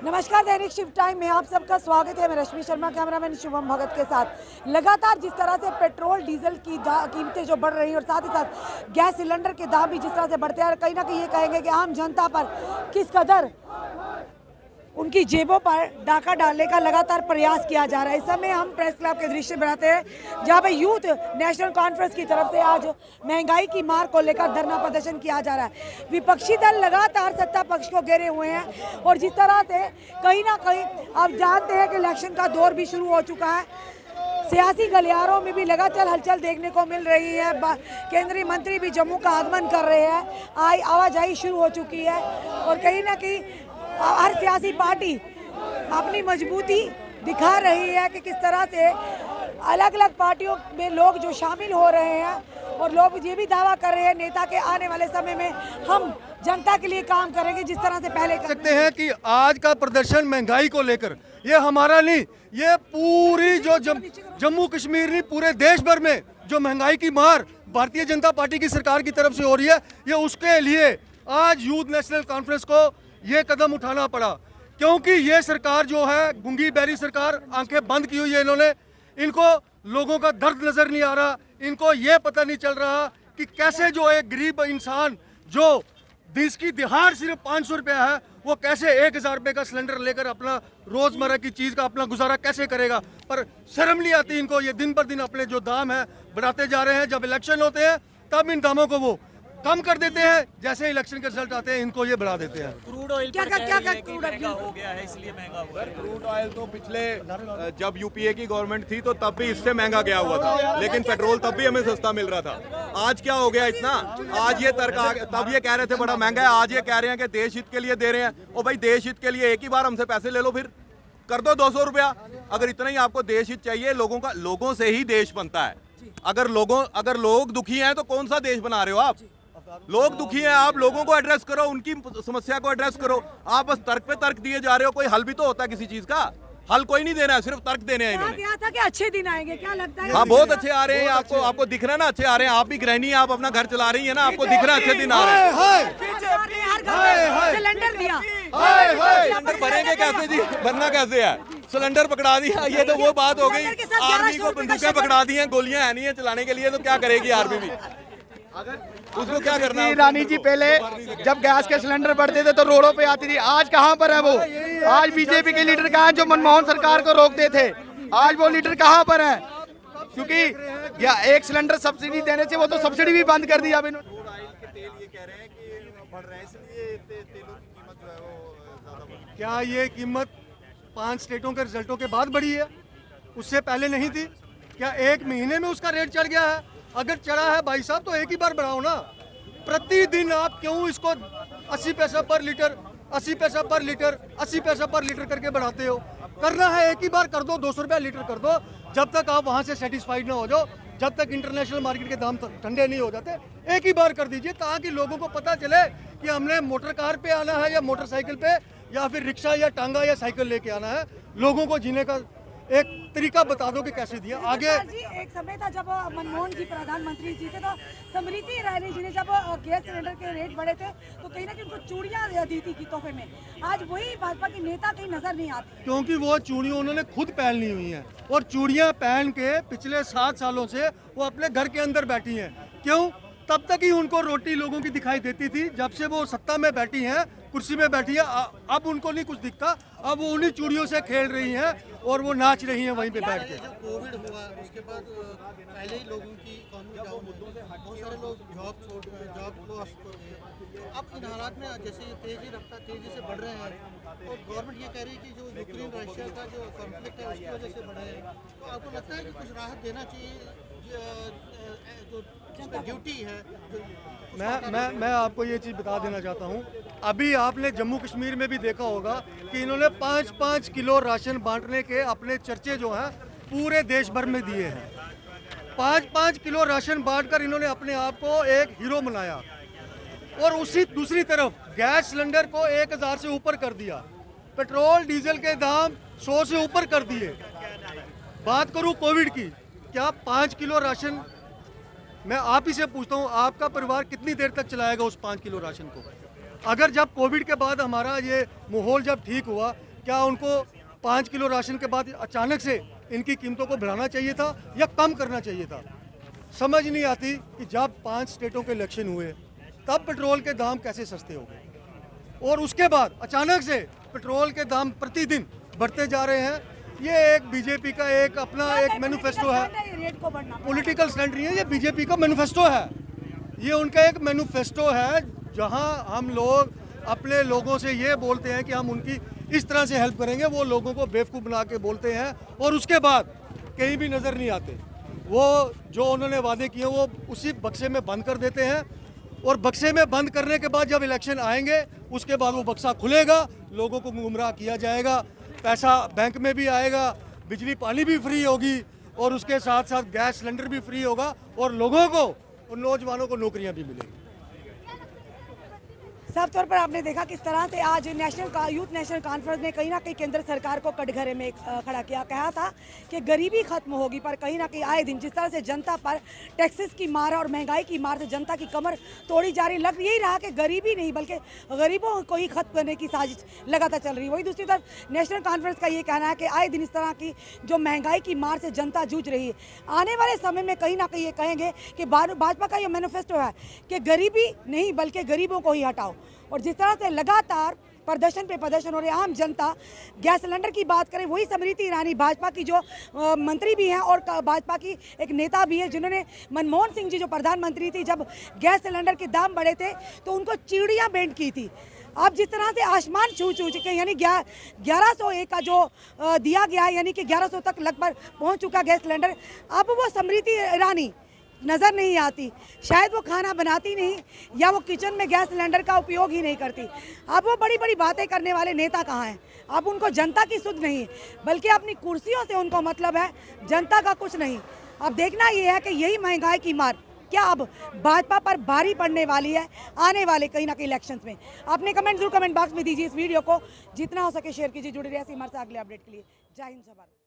नमस्कार, दैनिक shift time में आप सबका स्वागत है। मैं रश्मि शर्मा, कैमरामैन शुभम भगत के साथ। लगातार जिस तरह से पेट्रोल डीजल की कीमतें जो बढ़ रही हैं और साथ ही साथ गैस सिलेंडर के दाम भी जिस तरह से बढ़ते हैं, कहीं ना कहीं ये कहेंगे कि आम जनता पर किस कदर उनकी जेबों पर डाका डालने का लगातार प्रयास किया जा रहा है। इस समय हम प्रेस क्लब के दृश्य बनाते हैं जहां पे यूथ नेशनल कॉन्फ्रेंस की तरफ से आज महंगाई की मार को लेकर धरना प्रदर्शन किया जा रहा है। विपक्षी दल लगातार सत्ता पक्ष को घेरे हुए हैं और जिस तरह से कहीं ना कहीं आप जानते हैं कि इलेक्शन का दौर भी शुरू हो चुका है। सियासी गलियारों में भी लगातार हलचल देखने को मिल रही है। केंद्रीय मंत्री भी जम्मू का आगमन कर रहे हैं। आवाजाही शुरू हो चुकी है और कहीं ना कहीं हर सियासी पार्टी अपनी मजबूती दिखा रही है कि किस तरह से अलग अलग पार्टियों में लोग जो शामिल हो रहे हैं और लोग ये भी दावा कर रहे हैं नेता के आने वाले समय में हम जनता के लिए काम करेंगे जिस तरह से पहले कर सकते हैं कि आज का प्रदर्शन महंगाई को लेकर ये हमारा नहीं, ये पूरी जो जम्मू कश्मीर नहीं पूरे देश भर में जो महंगाई की मार भारतीय जनता पार्टी की सरकार की तरफ से हो रही है, ये उसके लिए आज यूथ नेशनल कॉन्फ्रेंस को ये कदम उठाना पड़ा। क्योंकि ये सरकार जो है गुंगी बैरी सरकार, आंखें बंद की हुई है इन्होंने। इनको लोगों का दर्द नजर नहीं आ रहा, इनको ये पता नहीं चल रहा कि कैसे जो एक गरीब इंसान जो जिसकी दिहाड़ सिर्फ 500 रुपया है वो कैसे 1000 रुपये का सिलेंडर लेकर अपना रोजमर्रा की चीज का अपना गुजारा कैसे करेगा। पर शर्म नहीं आती इनको, ये दिन पर दिन अपने जो दाम है बढ़ाते जा रहे हैं। जब इलेक्शन होते हैं तब इन दामों को वो कम कर देते हैं, जैसे इलेक्शन के रिजल्ट आते हैं इनको ये बढ़ा देते हैं। क्रूड ऑयल क्या क्रूड महंगा हो गया है, इसलिए महंगा हुआ है। क्रूड ऑयल तो पिछले जब यूपीए की गवर्नमेंट थी तो तब भी इससे महंगा गया हुआ था, लेकिन पेट्रोल तब भी हमें सस्ता मिल रहा था। आज क्या हो गया इतना? आज ये तर्क तब ये कह रहे थे बड़ा महंगा है, आज ये कह रहे हैं कि देश हित के लिए दे रहे हैं। ओ भाई, देश हित के लिए एक ही बार हमसे पैसे ले लो, फिर कर दो 200 रुपया। अगर इतना ही आपको देश हित चाहिए, लोगों से ही देश बनता है। अगर लोग दुखी हैं तो कौन सा देश बना रहे हो आप? लोग दुखी हैं, आप लोगों को एड्रेस करो, उनकी समस्या को एड्रेस करो। आप बस तर्क पे तर्क दिए जा रहे हो। कोई हल भी तो होता है किसी चीज का। हल कोई नहीं देना है, सिर्फ तर्क देने हैं इन्होंने। क्या था कि अच्छे दिन आएंगे, क्या लगता है? हाँ, बहुत अच्छे आ रहे हैं। आपको दिख रहा है ना अच्छे आ रहे हैं। आप भी गृहिणी, आप अपना घर चला रही है ना, आपको दिख रहा है अच्छे दिन आ रहे हैं। सिलेंडर दिया, सिलेंडर भरेंगे कैसे जी? भरना कैसे है? सिलेंडर पकड़ा दिया, ये तो वो बात हो गई। आर्मी को बंदूकें पकड़ा दी हैं, गोलियां है नहीं है चलाने के लिए, तो क्या करेगी आर्मी भी? उसको क्या करना है? रानी जी पहले जब गैस के सिलेंडर बढ़ते थे तो रोडों पे आती थी, आज कहाँ पर है वो? आज बीजेपी के लीडर कहाँ हैं जो मनमोहन सरकार को रोकते थे? आज वो लीडर कहाँ पर हैं? क्योंकि या एक सिलेंडर सब्सिडी देने से वो तो सब्सिडी भी बंद कर दिया। क्या ये कीमत 5 स्टेटों के रिजल्टों के बाद बढ़ी है? उससे पहले नहीं थी क्या? 1 महीने में उसका रेट चढ़ गया है? अगर चढ़ा है भाई साहब तो एक ही बार बढ़ाओ ना। प्रतिदिन आप क्यों इसको 80 पैसा पर लीटर 80 पैसा पर लीटर 80 पैसा पर लीटर करके बढ़ाते हो? करना है एक ही बार कर दो, 200 रुपया लीटर कर दो। जब तक आप वहां से सेटिस्फाइड ना हो जाओ, जब तक इंटरनेशनल मार्केट के दाम ठंडे नहीं हो जाते, एक ही बार कर दीजिए ताकि लोगों को पता चले कि हमने मोटर कार पे आना है या मोटरसाइकिल पे या फिर रिक्शा या टांगा या साइकिल लेके आना है। लोगों को जीने का एक तरीका बता दो कि कैसे दिया आगे। जी, एक समय था जब मनमोहन जी प्रधानमंत्री जी थे तो स्मृति ईरानी जी ने जब गैस सिलेंडर के रेट बढ़े थे तो कहीं ना कहीं उनको चूड़ियां दी थी तोहफे में। आज वही भाजपा के नेता कहीं नजर नहीं आते, क्योंकि वो चूड़ियां उन्होंने खुद पहन ली हुई हैं और चूड़ियां पहन के पिछले 7 सालों से वो अपने घर के अंदर बैठी हैं। क्यों? तब तक ही उनको रोटी लोगों की दिखाई देती थी। जब से वो सत्ता में बैठी हैं, कुर्सी में बैठी है, अब उनको नहीं कुछ दिखता। अब वो उन्हीं चूड़ियों से खेल रही हैं और वो नाच रही हैं वहीं पे बैठ के। जब कोविड हुआ उसके बाद पहले ही लोगों की इकोनॉमी डाउन मुद्दों से बहुत सारे लोग जॉब लॉस हो गए। अब इन हालात में जैसे तेजी से बढ़ रहे हैं और गवर्नमेंट ये कह रही है कि जो यूक्रेन रशिया का जो कॉन्फ्लिक्ट है उसकी वजह से बढ़े हैं, तो आपको लगता है कि कुछ राहत देना चाहिए जो ड्यूटी है? मैं आपको ये चीज़ बता देना चाहता हूँ। अभी आपने जम्मू कश्मीर में भी देखा होगा कि इन्होंने 5-5 किलो राशन बांटने के अपने चर्चे जो हैं पूरे देश भर में दिए हैं। 5-5 किलो राशन बांटकर इन्होंने अपने आप को एक हीरो बनाया और उसी दूसरी तरफ गैस सिलेंडर को 1000 से ऊपर कर दिया, पेट्रोल डीजल के दाम 100 से ऊपर कर दिए। बात करूं कोविड की, क्या 5 किलो राशन, मैं आप ही से पूछता हूं, आपका परिवार कितनी देर तक चलाएगा उस 5 किलो राशन को? अगर जब कोविड के बाद हमारा ये माहौल जब ठीक हुआ, क्या उनको 5 किलो राशन के बाद अचानक से इनकी कीमतों को बढ़ाना चाहिए था या कम करना चाहिए था? समझ नहीं आती कि जब 5 स्टेटों के इलेक्शन हुए तब पेट्रोल के दाम कैसे सस्ते हो गए और उसके बाद अचानक से पेट्रोल के दाम प्रतिदिन बढ़ते जा रहे हैं। ये एक बीजेपी का एक अपना एक मैनिफेस्टो है, रेट को बढ़ना पॉलिटिकल स्टैंड नहीं है, ये बीजेपी का मैनिफेस्टो है। ये उनका एक मैनिफेस्टो है जहां हम लोग अपने लोगों से ये बोलते हैं कि हम उनकी इस तरह से हेल्प करेंगे, वो लोगों को बेवकूफ़ बना के बोलते हैं और उसके बाद कहीं भी नज़र नहीं आते। वो जो उन्होंने वादे किए वो उसी बक्से में बंद कर देते हैं और बक्से में बंद करने के बाद जब इलेक्शन आएंगे उसके बाद वो बक्सा खुलेगा, लोगों को गुमराह किया जाएगा, पैसा बैंक में भी आएगा, बिजली पानी भी फ्री होगी और उसके साथ साथ गैस सिलेंडर भी फ्री होगा और लोगों को और नौजवानों को नौकरियां भी मिलेंगी। साफ तौर पर आपने देखा किस तरह से आज यूथ नेशनल कॉन्फ्रेंस ने कहीं ना कहीं केंद्र सरकार को कटघरे में खड़ा किया। कहा था कि गरीबी खत्म होगी, पर कहीं ना कहीं आए दिन जिस तरह से जनता पर टैक्सेस की मार और महंगाई की मार से जनता की कमर तोड़ी जा रही, लग यही रहा कि गरीबी नहीं बल्कि गरीबों को ही खत्म करने की साजिश लगातार चल रही। वही दूसरी तरफ नेशनल कॉन्फ्रेंस का ये कहना है कि आए दिन इस तरह की जो महंगाई की मार से जनता जूझ रही है, आने वाले समय में कहीं ना कहीं ये कहेंगे कि भाजपा का ये मैनिफेस्टो है कि गरीबी नहीं बल्कि गरीबों को ही हटाओ। और जिस तरह से लगातार प्रदर्शन पे प्रदर्शन हो रहे, आम जनता गैस सिलेंडर की बात करें, वही स्मृति ईरानी भाजपा की जो मंत्री भी हैं और भाजपा की एक नेता भी है जिन्होंने मनमोहन सिंह जी जो प्रधानमंत्री थी जब गैस सिलेंडर के दाम बढ़े थे तो उनको चिड़ियाँ भेंट की थी। अब जिस तरह से आसमान छू चुके यानी 1101 का जो दिया गया है यानी कि 1100 तक लगभग पहुँच चुका गैस सिलेंडर, अब वो स्मृति ईरानी नज़र नहीं आती। शायद वो खाना बनाती नहीं या वो किचन में गैस सिलेंडर का उपयोग ही नहीं करती। अब वो बड़ी बड़ी बातें करने वाले नेता कहाँ हैं? अब उनको जनता की सुध नहीं बल्कि अपनी कुर्सियों से उनको मतलब है, जनता का कुछ नहीं। अब देखना ये है कि यही महंगाई की मार क्या अब भाजपा पर भारी पड़ने वाली है आने वाले कहीं ना कहीं इलेक्शंस में। आपने कमेंट जरूर कमेंट बॉक्स में दीजिए। इस वीडियो को जितना हो सके शेयर कीजिए। जुड़े रहिए हमारे साथ अगले अपडेट के लिए। जय हिंद, जय भारत।